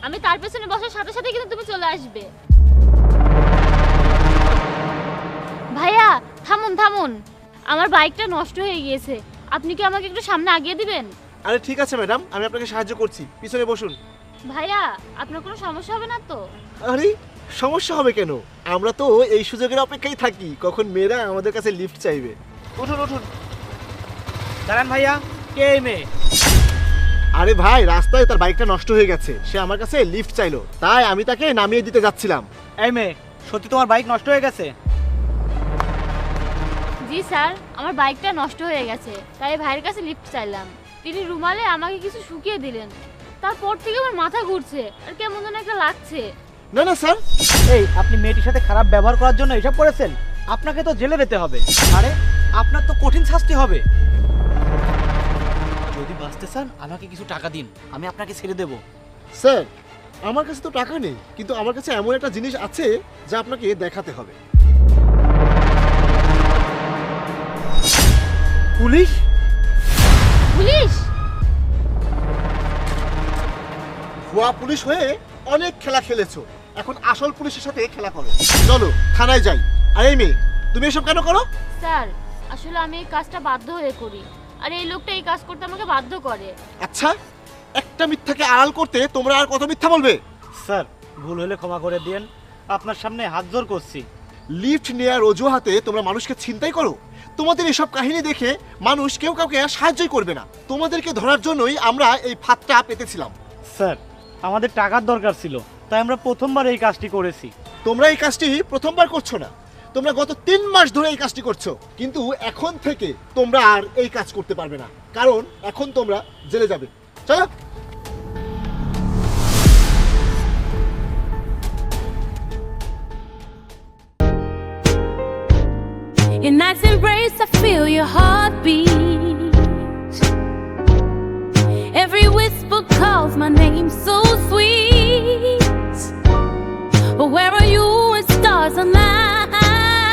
আমি তার পেছনে বসার সাথে সাথে কিন্তু তুমি চলে আসবে। ভাইয়া থামুন থামুন, আমার বাইকটা নষ্ট হয়ে গিয়েছে, আপনি কি আমাকে একটু সামনে আগিয়ে দিবেন? আরে ঠিক আছে ম্যাডাম, আমি আপনাকে সাহায্য করছি, পিছনে বসুন। ভাইয়া আপনার কোনো সমস্যা হবে না তো? আরে সমস্যা হবে কেন, আমরা তো এই সুযোগের অপেক্ষায় থাকি কখন মেয়েরা আমাদের কাছে লিফট চাইবে। উঠুন উঠুন। দাঁড়ান ভাইয়া, কে এই মেয়ে? আরে ভাই, রাস্তায় তার বাইকটা নষ্ট হয়ে গেছে, সে আমার কাছে লিফট চাইলো, তাই আমি তাকে নামিয়ে দিতে যাচ্ছিলাম। এই মেয়ে, সত্যি তোমার বাইক নষ্ট হয়ে গেছে? জি স্যার, আমার বাইকটা নষ্ট হয়ে গেছে, তাই ভাইয়ের কাছে লিফট চাইলাম। তিনি রুমালে আমাকে কিছু শুকিয়ে দিলেন, তারপর থেকে আমার মাথা ঘুরছে আর কেমন যেন একটা লাগছে। না না স্যার। এই, আপনি মেয়েটির সাথে খারাপ ব্যবহার করার জন্য এসব করেছেন? আপনাকে তো জেলে যেতে হবে। আরে আপনার তো কঠিন শাস্তি হবে। যদি বাঁচতে চান আমাকে কিছু টাকা দিন, আমি আপনাকে ছেড়ে দেব। স্যার, আমার কাছে তো টাকা নেই, কিন্তু আমার কাছে এমন একটা জিনিস আছে যা আপনাকে দেখাতে হবে। পুলিশ? পুলিশ? ভুয়া পুলিশ হয়ে অনেক খেলা খেলেছো, এখন আসল পুলিশের সাথে খেলা করো। চলো থানায় যাই। আর এই মেয়ে, তুমি এসব কেন করো? স্যার আসলে আমি এই কাজটা বাধ্য হয়ে করি, আর এই লোকটা এই কাজ করতে আমাকে বাধ্য করে। আচ্ছা, একটা মিথ্যাকে আড়াল করতে তোমরা আর কত মিথ্যা বলবে? স্যার, ভুল হলে ক্ষমা করে দিন, আপনার সামনে হাত জোর করছি। লিফট নেয়ার অজুহাতে তোমরা মানুষকে ছিনতাই করো। তোমাদের এসব কাহিনী দেখে মানুষ কেউ কাউকে আর সাহায্যই করবে না। তোমাদেরকে ধরার জন্যই আমরা এই ফাঁদটা পেতেছিলাম। স্যার, আমাদের টাকার দরকার ছিল, তাই আমরা প্রথমবার এই কাজটি করেছি। তোমরা এই কাজটি প্রথমবার করছো না, তোমরা গত 3 মাস ধরে এই কাজটি করছো, কিন্তু এখন থেকে তোমরা আর এই কাজ করতে পারবে না, কারণ এখন তোমরা জেলে যাবে। চলো। In night's embrace, I feel your heartbeat. Every whisper calls my name so sweet. But where are you when stars align?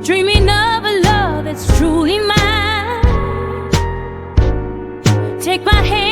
Dreaming of a love that's truly mine. Take my hand.